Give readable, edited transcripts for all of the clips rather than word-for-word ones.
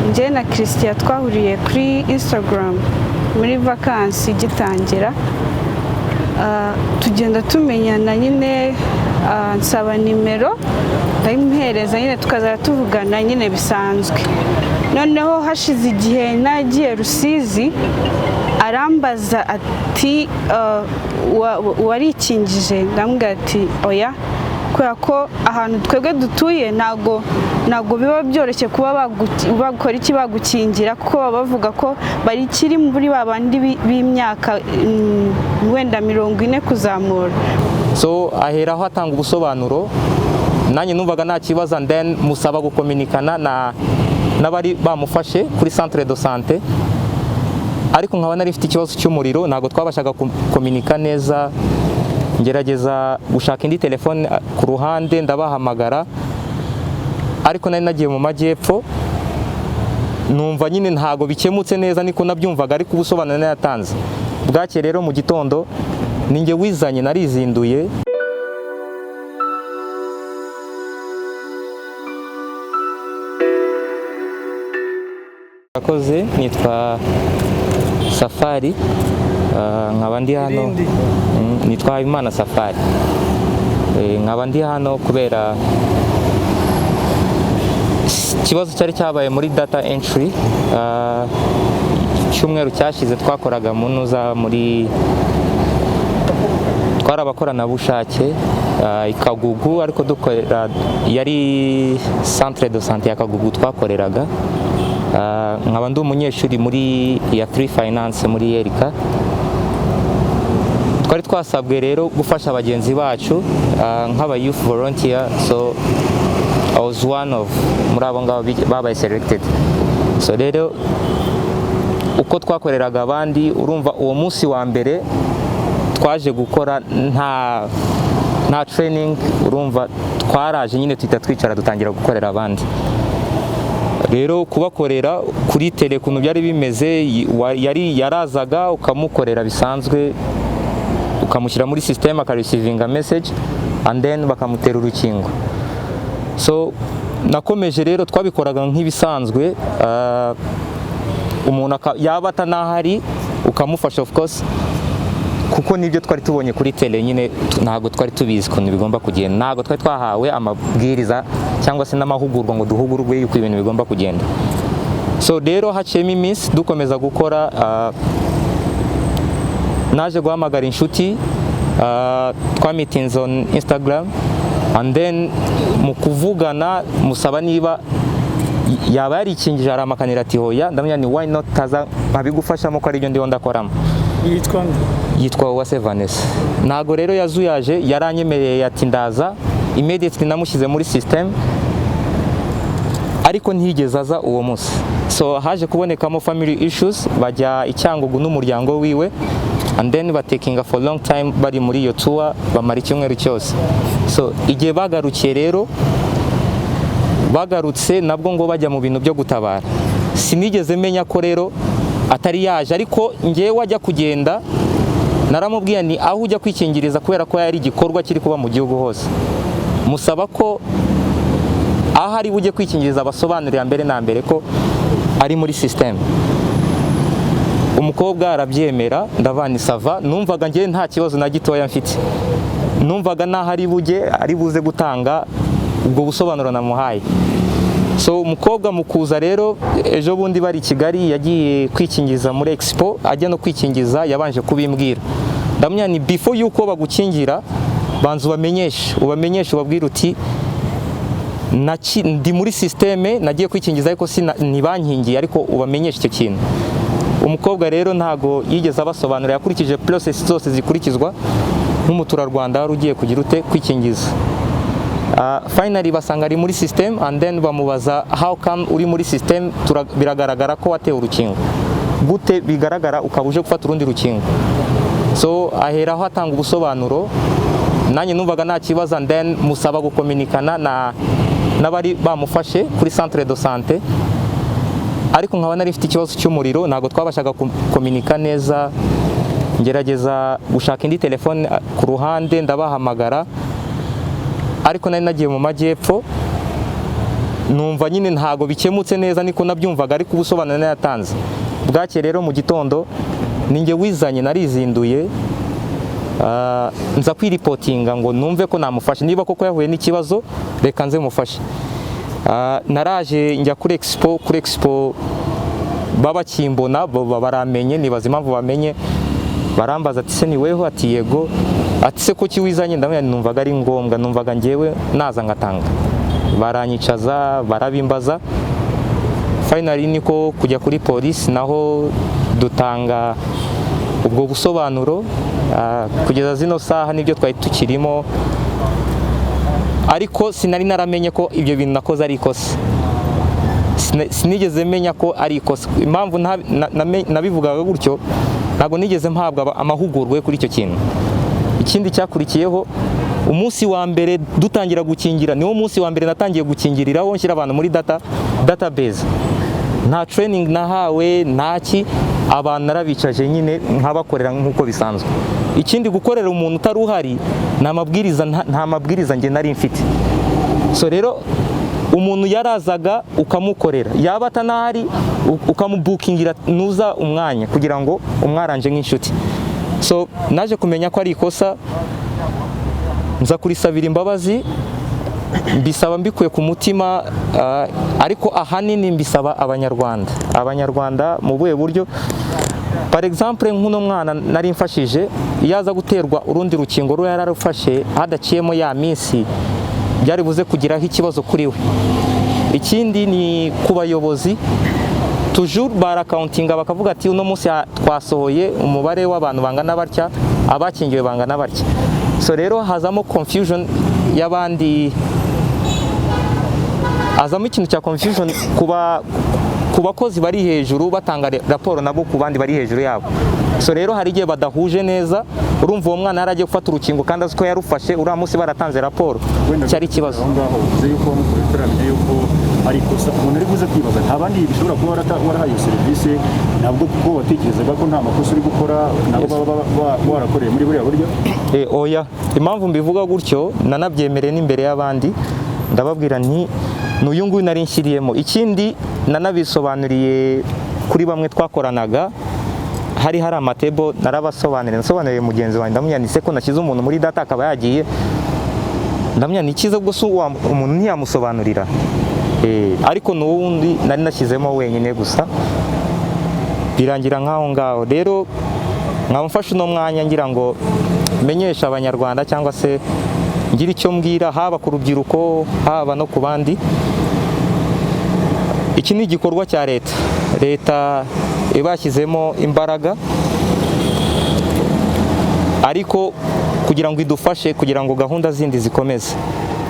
Njye na Christian twahuriye kuri Instagram muri vacancy gitangira, tugenda tumenyana nyine, nsaba nimero ndayimuhereza nyine tukazajya tuvugana nyine bisanzwe. Noneho hashize igihe nagiye Rusizi arambaza ati warikingije, ndamubwira ati oya, kubera ko ahantu twebwe dutuye ntago biba byoroshye kuba bakora iki bagukingira, kuko baba bavuga ko bari kiri muri babandi b'imyaka wenda 40 kuzamura. So aheraho atanga ubusobanuro, nanjye numvaga nta kibazo, and then musaba gukominikana n'abari bamufashe kuri centre de santé, ariko nkaba nari mfite ikibazo cy'umuriro, ntago twabashaga gukominika neza. Ngerageza gushaka indi telefone ku ruhande ndabahamagara, ariko nari nagiye mu majyepfo, numva nyine ntago bikemutse neza niko nabyumvaga, ariko ubusobanuro nayatanze. Bwake rero mu gitondo ninjye wizanye, narizinduye. Akoze nitwa Safari, nkaba ndi hano, nitwa Imana Safari. Nkaba ndi hano kubera ikibazo cyari cyabaye muri data entry. Cyumweru cyashize twakoraga munuza muri twarabakoranabushake ikagugu, ariko dukorera yari centre de santé ya Kagugu twakoreraga. Nkaba ndi umunyeshuri muri ya free finance muri Yerika. Twari twasabwe rero gufasha abagenzi bacu nk'aba youth volunteer, so I was one of muri abo ngabo babaye selected. So rero uko twakoreraga abandi, urumva uwo munsi wa mbere twaje gukora nta training, urumva twaraje nyine tuhita twicara dutangira gukorera abandi. Rero kubakorera kuri tele kuntu byari bimeze, yarazaga ukamukorera bisanzwe, ukamushyira muri system akarecevinga message, and then bakamutera urukingo. So nakomeje rero twabikoraga nk'ibisanzwe, umuntu yaba atanahari ukamufasha, of course, kuko nibyo twari tubonye kuri tele nyine, ntago twari tubizi kuntu bigomba kugenda, ntago twari twahawe amabwiriza cyangwa se n'amahugurwa ngo duhugurwe yuko ibintu bigomba kugenda. So rero haciyemo iminsi dukomeza gukora, naje guhamagara inshuti, twamitinze on Instagram, and then mu kuvugana musaba niba yaba yarikingije, aramakanira ati hoya, ndamenya ni why not taza babigufashamo ko ari byo ndiho ndakoramo. Yitwa Uwase Vanessa. Ntago rero yazuyaje, yaranyemereye ati ndaza, immediately namushyize muri system, ariko ntiyigeze aza uwo munsi. So haje kubonekamo family issues, bajya icyangugu n'umuryango wiwe, and then batekinga for long time bari muri iyo tour, bamara icyumweru cyose. So igihe bagarukiye rero, bagarutse nabwo ngo bajya mu bintu byo gutabara. Sinigeze menya ko rero atari yaje, ariko ngewe wajya kugenda naramubwiye ni aho ujya kwikingiriza, kubera ko yari igikorwa kiri kuba mu gihugu hose, musaba ko aho ari bujye kwikingiriza abasobanurira mbere na mbere ko ari muri system. Umukobwa arabyemera, ndavani sava, numvaga ngewe nta kibazo na gitoya mfite, numvaga naho ari buze gutanga ubwo busobanuro namuhaye. So umukobwa mukuza rero, ejo bundi bari Kigali, yagiye kwikingiza muri expo, ajya no kwikingiza yabanje kubimbwira. Ndamenya ni before yuko bagukingira, banza ubamenyeshe ubabwira uti ndi muri systeme, nagiye kwikingiza ariko ntibankingiye, ariko ubamenyeshe icyo kintu. Umukobwa rero ntago yigeze abasobanurira, yakurikije process zose zikurikizwa nk'umuturarwanda wari ugiye kugira ute kwikingiza. Finally basanga ari muri system, and then bamubaza how come uri muri system, biragaragara ko watewe urukingo, gute bigaragara ukaba uje gufata urundi rukingo. So aheraho atanga ubusobanuro, nanjye numvaga nta kibazo, and then musaba gukominikana n'abari bamufashe kuri centre de santé, ariko nkaba nari mfite ikibazo cy'umuriro, ntago twabashaga gukominika neza. Ngerageza gushaka indi telefone ku ruhande ndabahamagara, ariko nari nagiye mu majyepfo, numva nyine ntago bikemutse neza niko nabyumvaga, ariko ubusobanuro nayatanze. Bwake rero mu gitondo ninjye wizanye, narizinduye nza kwiripotinga ngo numve ko namufashe, niba koko yahuye n'ikibazo reka nze mufashe. Naraje njya kuri expo babakimbona baramenye, nibaza impamvu bamenye, barambaza ati se ni weho? Ati yego. Ati se kuki wizanye? Ndamubwira numvaga ari ngombwa, numvaga njyewe naza ngatanga. Baranyicaza barabimbaza, finally niko kujya kuri polisi, naho dutanga ubwo busobanuro. Kugeza zino saha nibyo twari tukirimo, ariko sinari naramenye ko ibyo bintu nakoze ari ikosa. Sinigeze menya ko ari ikosa. Impamvu nabivugaga gutyo, ntabwo nigeze mpabwa amahugurwa kuri icyo kintu. Ikindi cyakurikiyeho, umunsi wa mbere dutangira gukingira, niwo munsi wa mbere natangiye gukingiriraho nshyira abantu muri database. Nta training nahawe, ntaki, abantu narabicaje nyine nkabakorera nk'uko bisanzwe. Ikindi gukorera umuntu utari uhari, nta mabwiriza njye nari mfite. So rero umuntu yarazaga ukamukorera, yaba atanahari ukamubukingira nuza umwanya kugira ngo umwaranje nk'inshuti. So naje kumenya ko ari ikosa, nza kurisabira imbabazi, mbisaba mbikuye ku mutima, ariko ahanini mbisaba abanyarwanda mu buhe buryo. Par exemple nk'uno mwana nari mfashije, iyo aza guterwa urundi rukingo rwe yararufashe hadaciyemo ya minsi, byari buze kugiraho ikibazo kuri we. Ikindi ni ku bayobozi, toujours barakawuntinga bakavuga ati uno munsi twasohoye umubare w'abantu bangana batya, abakingiwe bangana batya. So rero hazamo confusion y'abandi, hazamo ikintu cya confusion ku bakozi bari hejuru batanga raporo nabo ku bandi bari hejuru yabo. So rero hari igihe badahuje neza, urumva uwo mwana yaragiye gufata urukingo kandi azi ko yarufashe, uriya munsi baratanze raporo, cyari ikibazo. Aho ngaho uzi yuko mukurikiranye yuko ari ikosa, umuntu ari buze kwibaza nta bandi bishobora kuba warahaye serivisi, ntabwo kuko watekerezaga ko nta makosa uri gukora, nabo baba warakoreye muri buriya buryo. Oya, impamvu mbivuga gutyo nanabyemereye n'imbere y'abandi, ndababwira nti n'uyu nguyu nari nshyiriyemo. Ikindi nanabisobanuriye kuri bamwe twakoranaga, hari amatebo narabasobanuriye mugenzi wanjye, ndamubwira ko nashyize umuntu muri data akaba yagiye, ndamubwira ni cyiza ubwo se umuntu ntiyamusobanurira. Ariko n'uwundi nari nashyizemo wenyine gusa, birangira nk'aho ngaho. Rero mwamufashe uno mwanya ngira ngo menyesha abanyarwanda, cyangwa se ngira icyo mbwira haba ku rubyiruko haba no ku bandi. Iki ni igikorwa cya leta ibashyizemo imbaraga, ariko kugira ngo idufashe kugira ngo gahunda zindi zikomeze.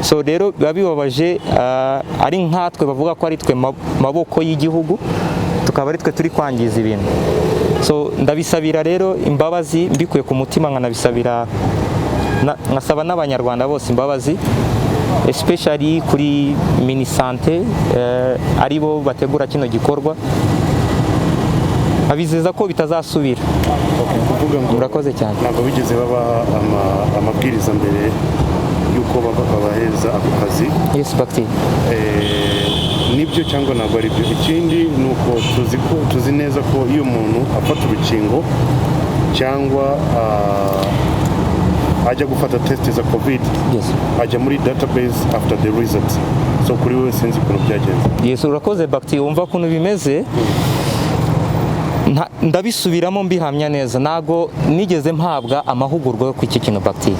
So rero biba bibabaje, ari nkatwe bavuga ko ari twe maboko y'igihugu, tukaba ari twe turi kwangiza ibintu. So ndabisabira rero imbabazi mbikuye ku mutima, nkasaba n'abanyarwanda bose imbabazi, especially kuri minisante aribo bategura kino gikorwa. Abizeza ko bitazasubira. Kuvuga ngo murakoze cyane. Ntabwo bigeze baba amabwiriza mbere yuko babaheza ako kazi. Yes, Bakti. Nibyo cyangwa ntabwo ari byo. Ikindi ni uko tuzi neza ko iyo umuntu afata urukingo cyangwa ajya gufata test za COVID, yes, ajya muri database after the results. So kuri wewe sinzi ukuntu byagenze. Yes, urakoze Bakti, wumva ukuntu bimeze. Ndabisubiramo mbihamya neza, ntago nigeze mpabwa amahugurwa yo ku iki kintu Bakti.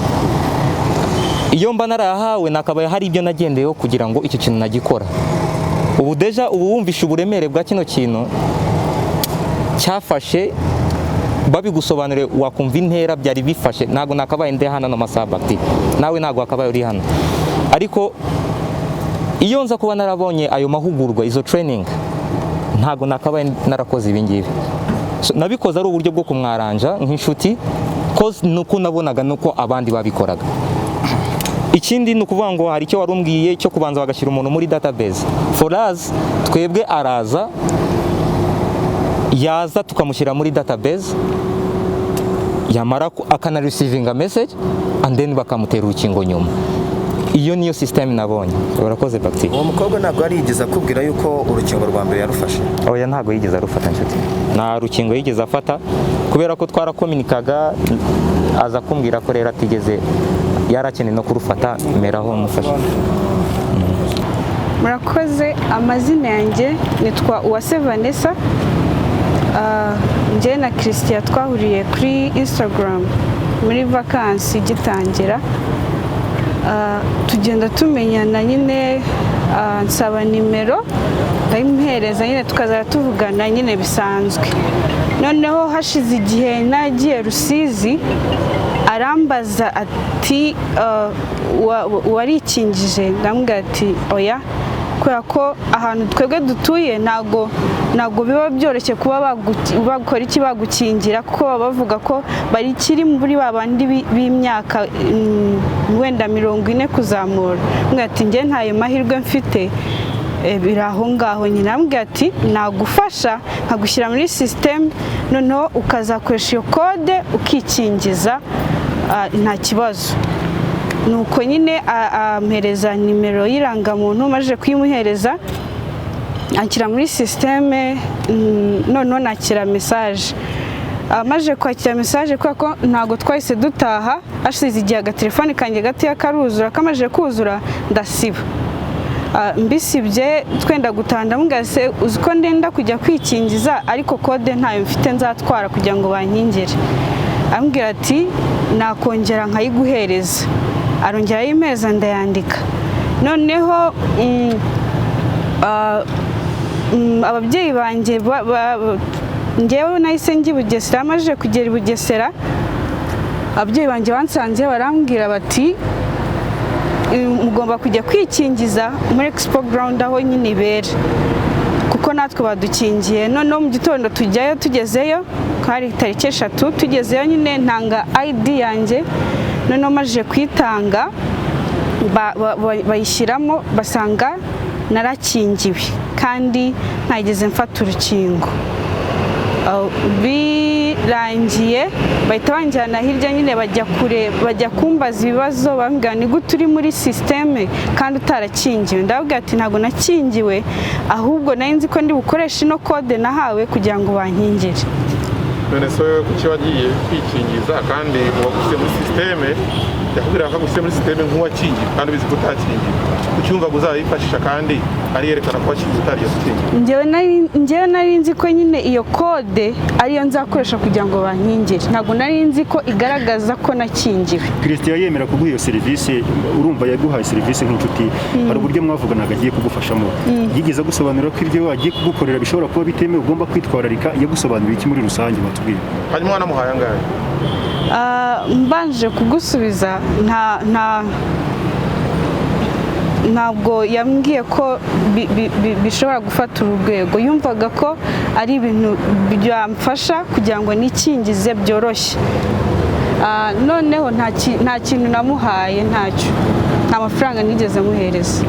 Iyo mba narahawe nakabaye hari ibyo nagendeyeho kugira ngo iki kintu nagikora. Ubu deja wumvisha uburemere bwa kino kintu cyafashe, babigusobanurire wakumva intera byari bifashe. Ntago nakabaye ndi hano no masaha Bakti, nawe ntago wakabaye uri hano. Ariko iyo nza kuba narabonye ayo mahugurwa, izo training, ntago nakabaye narakoze ibi ngibi. Nabikoze ari uburyo bwo kumwaranja nk'inshuti, cause nuko nabonaga nuko abandi babikoraga. Ikindi ni ukuvuga ngo hari icyo warumbwiye cyo kubanza bagashyira umuntu muri database. For us, twebwe araza, yaza tukamushyira muri database, yamara akana receiving a message and then bakamutera urukingo nyuma. iyo niyo system nabonye. Urakoze Bakti. uwo mukobwa ntabwo yarigeze akubwira yuko urukingo rwa mbere yarufashe? Oya, ntabwo yigeze arufata nshuti, nta rukingo yigeze afata, kubera ko twarakominikaga, aza kumbwira ko rero atigeze yarakeneye no kurufata, meraho mufashe. Murakoze, amazina yanjye nitwa Uwase Vanessa. Njye na Christian twahuriye kuri Instagram muri vakansi gitangira, tugenda tumenyana nyine, nsaba nimero ndayimuhereza nyine tukazajya tuvugana nyine bisanzwe. Noneho hashize igihe nagiye Rusizi, arambaza ati warikingije? Ndamubwira ati oya, kubera ko ahantu twebwe dutuye ntabwo biba byoroshye kuba bakora iki bagukingira, kuko baba bavuga ko kiri muri babandi b'imyaka wenda 40 kuzamura. Ndamubwira ati njye ntayo mahirwe mfite, biri aho ngaho. Nyine ndamubwira ati nagufasha nkagushyira muri system, noneho ukazakoresha iyo kode ukikingiza, nta kibazo. Nuko nyine ampereza nimero y'irangamuntu, maze kuyimuhereza anshyira muri systeme, noneho nakira message. Maze kwakira message, kubera ko ntabwo twahise dutaha, hashize igihe agatelefoni kanjye gatoya karuzura, kamaze kuzura ndasiba. Mbisibye twenda gutaha, ndamubwira se uzi ko ndenda kujya kwikingiza ariko kode ntayo mfite nzatwara kugira ngo bankingire. Ambwira ati nakongera nkayiguhereza. Arongera ayimeza ndayandika. Noneho ababyeyi banjye njyewe nahise njya i Bugesera. Maze kugera i Bugesera, ababyeyi banjye bansanze barambwira bati mugomba kujya kwikingiza muri expo ground aho nyine ibera, kuko natwe badukingiye. Noneho mu gitondo tujyayo, tugezeyo hari tariki 3, tugezeyo nyine ntanga ID yanjye. Noneho maze kwitanga bayishyiramo, basanga narakingiwe kandi ntageze mfata urukingo. Birangiye bahita banjyana hirya nyine, bajya kumbaza ibibazo, bambwira ni gute uri muri systeme kandi utarakingiwe? Ndababwira ati ntabwo nakingiwe, ahubwo nari nzi ko ndi bukoresha ino kode nahawe kugira ngo bankingire. None se kuki wagiye kwikingiza kandi uwagushyira muri systeme yakubwira ko agushyira muri systeme nk'uwakingiwe kandi ubizi ko utakingiwe? Ucyumva ngo uzayifashisha kandi ari yerekana ko wakingiwe utariyo ukingiwe? Njyewe nari nzi ko nyine iyo kode ariyo nzakoresha kugira ngo bankingire, ntabwo nari nzi ko igaragaza ko nakingiwe. Christian yemera kuguha iyo serivisi, urumva yaguhaye serivisi nk'inshuti, hari uburyo mwavuganaga agiye kugufashamo, yigeze gusobanura ko ibyo agiye kugukorera bishobora kuba bitemewe, ugomba kwitwararika? yagusobanurira iki muri rusange? Batubwire. Hanyuma wanamuhaye angahe? Mbanje kugusubiza, ntabwo yambwiye ko bishobora gufata urwego. Yumvaga ko ari ibintu byamfasha kugira ngo nikingize byoroshye. Noneho nta kintu namuhaye, ntacyo, nta mafaranga nigeze muhereza.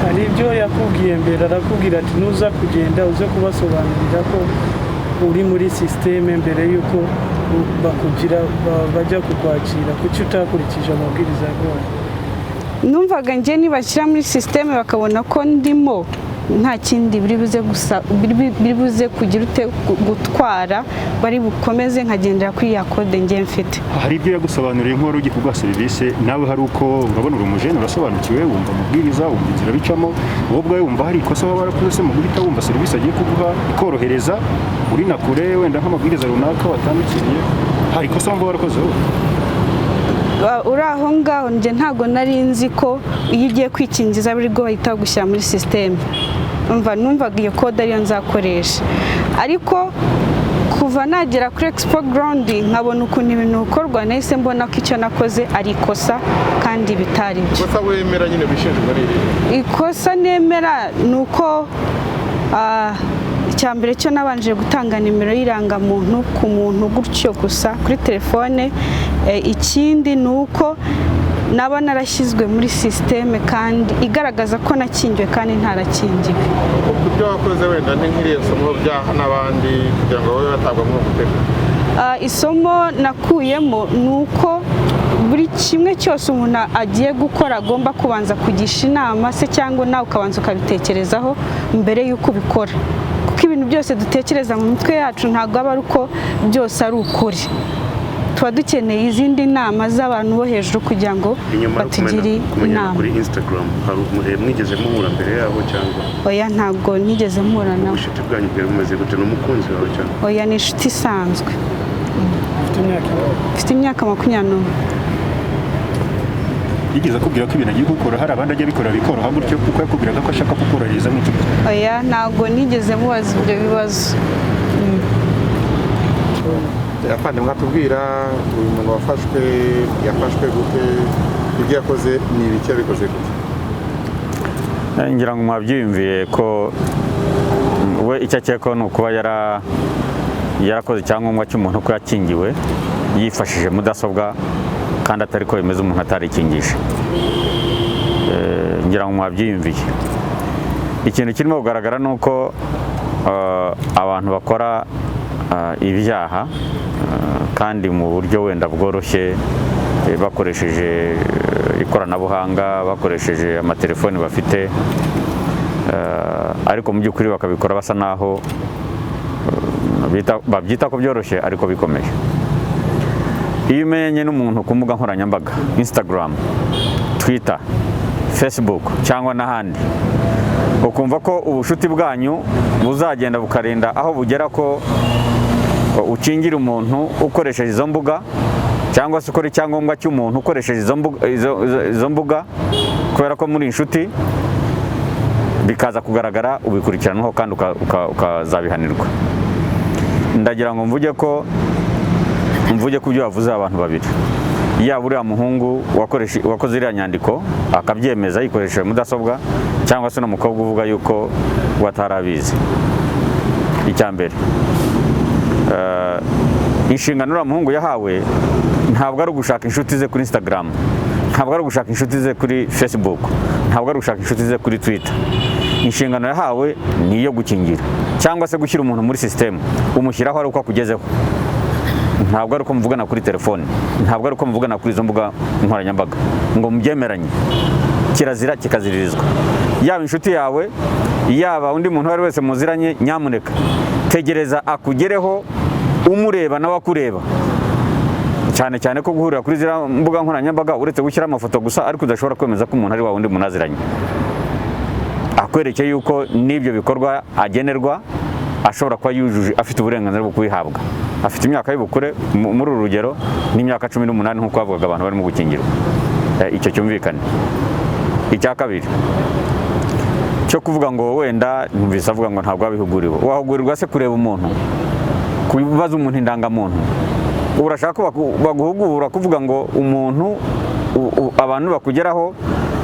Hari ibyo yakubwiye mbere, arakubwira ati nuza kugenda uze kubasobanurira ko uri muri systeme mbere yuko bakugira bajya kukwakira. Kuki utakurikije amabwiriza yawe? Numvaga njye nibashyira muri systeme bakabona ko ndimo, nta kindi biri buze kugira gutwara, bari bukomeze nkagendera kuri ya kode njye mfite. Hari ibyo yagusobanuriye nk'uwari ugiye kuguha serivisi, nawe hari uko urabona uri umujene, urasobanukiwe, wumva amabwiriza, wumva inzira bicamo, wowe ubwawe wumva hari ikosa waba warakoze mu guhita wumva serivisi agiye kuguha ikorohereza, uri na kure wenda nk'amabwiriza runaka watandukiriye, hari ikosa wumva warakoze wowe? Uri aho ngaho njye ntabwo nari nzi ko iyo ugiye kwikingiza biri bwo bahita bagushyira muri systeme. Numvaga iyo kode ariyo nzakoresha, ariko kuva nagera kuri expo ground nkabona ukuntu ibintu bikorwa, nahise mbona ko icyo nakoze ari ikosa kandi bitari byo. Ikosa wemera nyine bishinjwa n'iri? Ikosa nemera ni uko icya mbere cyo nabanje gutanga nimero y'irangamuntu ku muntu gutyo gusa kuri telefone. Ikindi ni uko naba narashyizwe muri sisiteme kandi igaragaza ko nakingiwe kandi ntarakingiwe. Ibyo wakoze wenda ni nk'iriya somo byaha n'abandi kugira ngo babe batabwa muri ubu butego? Isomo nakuyemo ni uko buri kimwe cyose umuntu agiye gukora agomba kubanza kugisha inama se, cyangwa nawe ukabanza ukabitekerezaho mbere y'uko ubikora, kuko ibintu byose dutekereza mu mitwe yacu ntabwo aba ari uko byose ari ukuri. Tuba dukeneye izindi nama z'abantu bo hejuru kugira ngo batugire inama. Kuri Instagram mwigeze muhura mbere yaho cyangwa? Oya, ntabwo nigeze mpura nawe. Ubucuti bwanyu bwari bumeze gute? N'umukunzi wawe cyangwa? Oya, ni inshuti isanzwe. Mfite imyaka 21. Yigeze akubwira ko ibintu agiye gukora hari abandi ajya bikora bikoroha gutyo, kuko yakubwiraga ko ashaka kukorohereza nk'inshuti? Oya, ntabwo nigeze mubaza ibyo bibazo. Afande, mwatubwira uyu muntu yafashwe gute, ibyo yakoze ni ibiki yabikoze gute? Ngira ngo mwabyiyumviye ko we icyo akeka ni ukuba yarakoze icyangombwa cy'umuntu ko yakingiwe yifashishije mudasobwa kandi atari ko bimeze umuntu atarikingije. Ngira ngo mwabyiyumviye. Ikintu kirimo kugaragara ni uko abantu bakora ibyaha kandi mu buryo wenda bworoshye bakoresheje ikoranabuhanga, bakoresheje amatelefoni bafite, ariko mu by'ukuri bakabikora basa naho babyita ko byoroshye ariko bikomeje. Iyo umenye n'umuntu ku mbuga nkoranyambaga, Instagram, Twitter, Facebook cyangwa n'ahandi, ukumva ko ubushuti bwanyu buzagenda bukarinda aho bugera ko ukingira umuntu ukoresheje izo mbuga, cyangwa se ukora icyangombwa cy'umuntu ukoresheje izo mbuga, kubera ko muri inshuti bikaza kugaragara ubikurikiranaho kandi ukazabihanirwa. Ndagira ngo mvuge ko ibyo bavuze abantu babiri, yaba uriya muhungu wakoze iriya nyandiko akabyemeza yikoresheje mudasobwa, cyangwa se n'umukobwa uvuga yuko watarabizi. Icya mbere, inshingano uriya muhungu yahawe ntabwo ari ugushaka inshuti ze kuri Instagram, ntabwo ari ugushaka inshuti ze kuri Facebook, ntabwo ari ugushaka inshuti ze kuri Twitter. Inshingano yahawe ni iyo gukingira cyangwa se gushyira umuntu muri sisiteme, umushyiraho ari uko akugezeho. Ntabwo ari uko muvugana kuri telefone, ntabwo ari uko muvugana kuri izo mbuga nkoranyambaga ngo mubyemeranye. Kirazira kikaziririzwa. Yaba inshuti yawe, yaba undi muntu wari wese muziranye, nyamuneka tegereza akugereho umureba nawe akureba. Cyane cyane ko guhurira kuri zira mbuga nkoranyambaga uretse gushyira amafoto gusa, ariko udashobora kwemeza ko umuntu ari wa wundi munaziranye, akwerekeye yuko n'ibyo bikorwa agenerwa ashobora kuba yujuje, afite uburenganzira bwo kubihabwa. Afite imyaka y'ubukure, muri uru rugero n'imyaka 18 nk'uko bavugaga abantu barimo gukingirwa. Icyo cyumvikane. Icya kabiri cyo kuvuga ngo wenda numvise avuga ngo ntabwo wabihuguriwe. Wahugurirwa se kureba umuntu, kubaza umuntu indangamuntu? Urashaka ko baguhugura kuvuga ngo umuntu abantu bakugeraho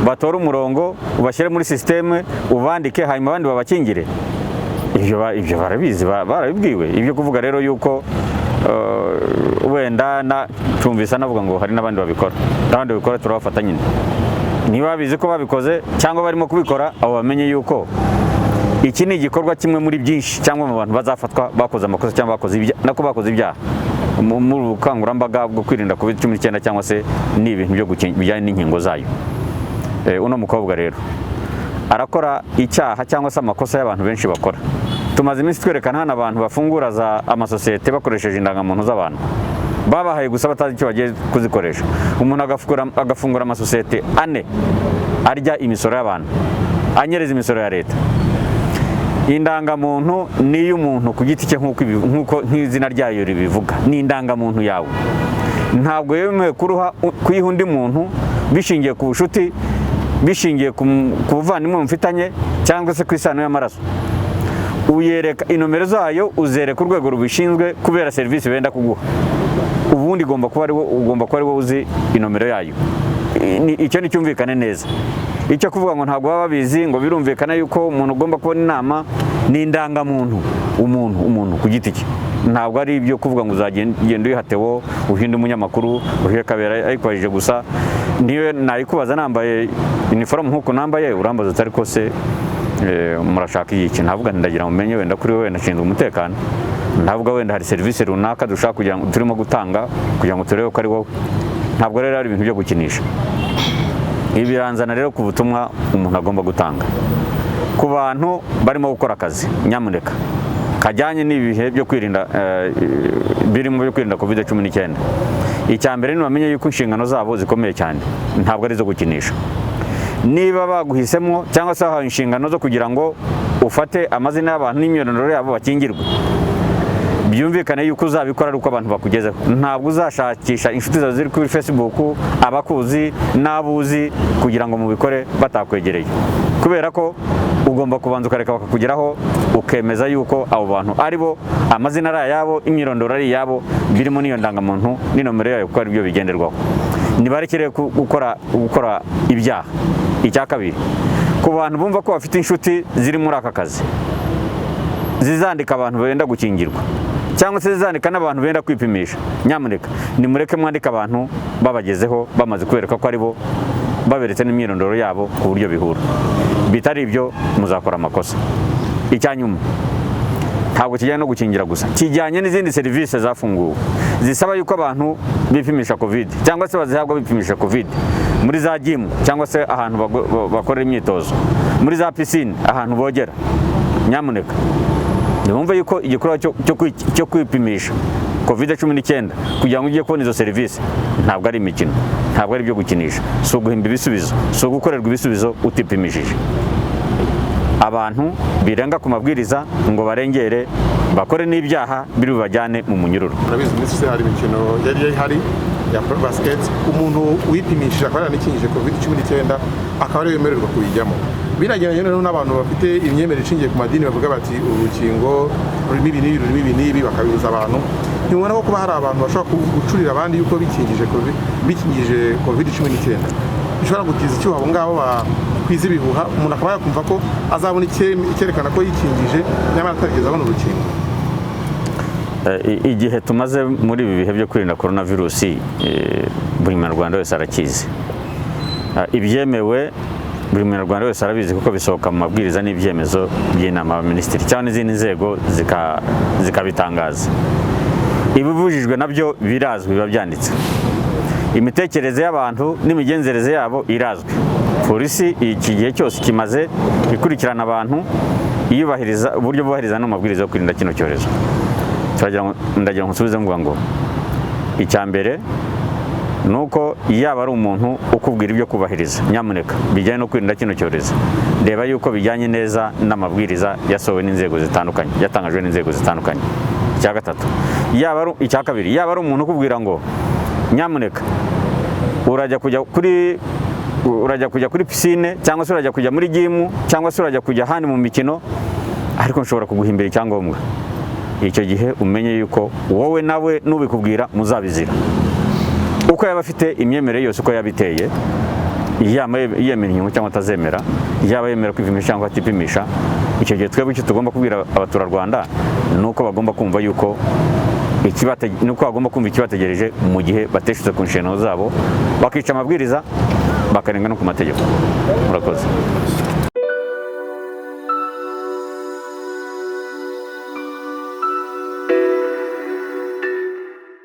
batora umurongo ubashyire muri sisiteme ubandike hanyuma abandi babakingire? Ibyo barabizi, barabibwiwe. Ibyo kuvuga rero yuko wenda tumvise anavuga ngo hari n'abandi babikora, n'abandi babikora turabafata nyine. Niba babizi ko babikoze cyangwa barimo kubikora, abo bamenye yuko iki ni igikorwa kimwe muri byinshi, cyangwa mu bantu bazafatwa bakoze amakosa cyangwa bakoze ibyaha mu bukangurambaga bwo kwirinda COVID-19 cyangwa se n'ibintu byo bijyanye n'inkingo zayo. Uno mukobwa rero arakora icyaha cyangwa se amakosa y'abantu benshi bakora. Tumaze iminsi twerekana hano abantu bafungura amasosiyete bakoresheje indangamuntu z'abantu, babahaye gusa batazi icyo bagiye kuzikoresha. Umuntu agafungura amasosiyete 4 arya imisoro y'abantu, anyereza imisoro ya leta. Indangamuntu ni y'umuntu ku giti cye nk'uko nk'izina ryayo ribivuga, ni indangamuntu yawe. Ntabwo yemewe kuyiha undi muntu bishingiye ku bushuti, bishingiye ku buvandimwe mufitanye cyangwa se ku isano y'amaraso. Uyereka inomero zayo, uzereka urwego rubishinzwe kubera serivisi benda kuguha. Ubundi ugomba kuba ari wowe uzi inomero yayo. Icyo ni cyumvikane neza. Icyo kuvuga ngo ntabwo baba babizi ngo birumvikana yuko umuntu ugomba kubona inama, ni indangamuntu, umuntu ku giti cye. ntabwo ari ibyo kuvuga ngo uzagenda uyihatewo uhinde umunyamakuru uhiye kabera ayikubajije gusa niyo nayikubaza nambaye uniform nk'uko nambaye urambaza utari ko se murashaka iki navuga ndagira mumenye wenda kuri wowe nashinzwe umutekano ndavuga wenda hari serivisi runaka dushaka kugira ngo turimo gutanga kugira ngo turebe ko ari wowe ntabwo rero ari ibintu byo gukinisha ibi biranzana rero ku butumwa umuntu agomba gutanga ku bantu barimo gukora akazi nyamuneka kajyanye n'ibihe byo kwirinda birimo byo kwirinda COVID-19 icya mbere ni bamenye yuko inshingano zabo zikomeye cyane ntabwo ari zo gukinisha niba baguhisemo cyangwa se bahawe inshingano zo kugira ngo ufate amazina y'abantu n'imyirondoro yabo bakingirwe byumvikane yuko uzabikora ari uko abantu bakugezeho ntabwo uzashakisha inshuti zawe ziri kuri Facebook abakuzi n'abuzi kugira ngo mubikore batakwegereye kubera ko ugomba kubanza ukareka bakakugeraho ukemeza yuko abo bantu ari bo amazina ari ayabo imyirondoro ari iyabo birimo n'iyo ndangamuntu n'inomero yayo kuko ari byo bigenderwaho nibarekere gukora ibyaha icya kabiri ku bantu bumva ko bafite inshuti ziri muri aka kazi zizandika abantu benda gukingirwa cyangwa se zizandika n'abantu benda kwipimisha nyamuneka nimureke mwandika abantu babagezeho bamaze kwereka ko ari bo baberetse n'imyirondoro yabo ku buryo bihura bitari ibyo muzakora amakosa icyanyuma ntabwo kijyanye no gukingira gusa kijyanye n'izindi serivisi zafunguwe zisaba yuko abantu bipimisha covid cyangwa se bazihabwa bipimisha covid muri za gym cyangwa se ahantu bakorera imyitozo muri za piscine ahantu bogera nyamuneka Ndumva yuko igikorwa cyo kwipimisha COVID-19 kugira ngo ujye kubona izo serivisi ntabwo ari imikino ntabwo ari byo gukinisha so guhimba ibisubizo so gukorerwa ibisubizo utipimishije abantu birenga ku mabwiriza ngo barengere bakore n'ibyaha biri bubajyane mu munyururu urabizi muri se hari imikino yari hari ya basket umuntu wipimishije akaba yanikingije COVID-19 akaba ari yemererwa kuyijyamo biragiranye n'abantu bafite imyemerere ishingiye ku madini bavuga bati urukingo rurimo ibi n'ibi bakabibuza abantu ntibona ko kuba hari abantu bashobora gucurira abandi yuko bikingije COVID-19 bishobora gutiza icyuho abo ngabo bakwiza ibihuha umuntu akaba yakumva ko azabona icyerekana ko yikingije nyamara atarigeze abona urukingo igihe tumaze muri ibi bihe byo kwirinda coronavirus buri munyarwanda wese arakizi ibyemewe buri munyarwanda wese arabizi kuko bisohoka mu mabwiriza n'ibyemezo by'inama y'abaminisitiri cyangwa n'izindi nzego zikabitangaza ibibujijwe nabyo birazwi biba byanditse imitekerereze y'abantu n'imigenzereze yabo irazwi polisi iki gihe cyose kimaze ikurikirana abantu iyubahiriza uburyo bubahiriza n'amabwiriza yo kwirinda kino cyorezo ndagira ngo nsubize ngo icya mbere nuko yaba ari umuntu ukubwira ibyo kubahiriza nyamuneka bijyanye no kwirinda kino cyorezo reba yuko bijyanye neza n'amabwiriza yasohowe n'inzego zitandukanye yatangajwe n'inzego zitandukanye icya gatatu icya kabiri yaba ari umuntu ukubwira ngo nyamuneka urajya kujya kuri piscine cyangwa se urajya kujya muri gym cyangwa se urajya kujya ahandi mu mikino ariko nshobora kuguhimbira icyangombwa icyo gihe umenye yuko wowe nawe n'ubikubwira muzabizira uko yaba afite imyemerere yose uko yabiteye yemera inkingo cyangwa atazemera yaba yemera kwipimisha cyangwa atipimisha icyo gihe twebwe icyo tugomba kubwira abaturarwanda ni uko bagomba kumva yuko bagomba kumva ikibategereje mu gihe bateshutse ku nshingano zabo bakica amabwiriza bakarenga no ku mategeko murakoze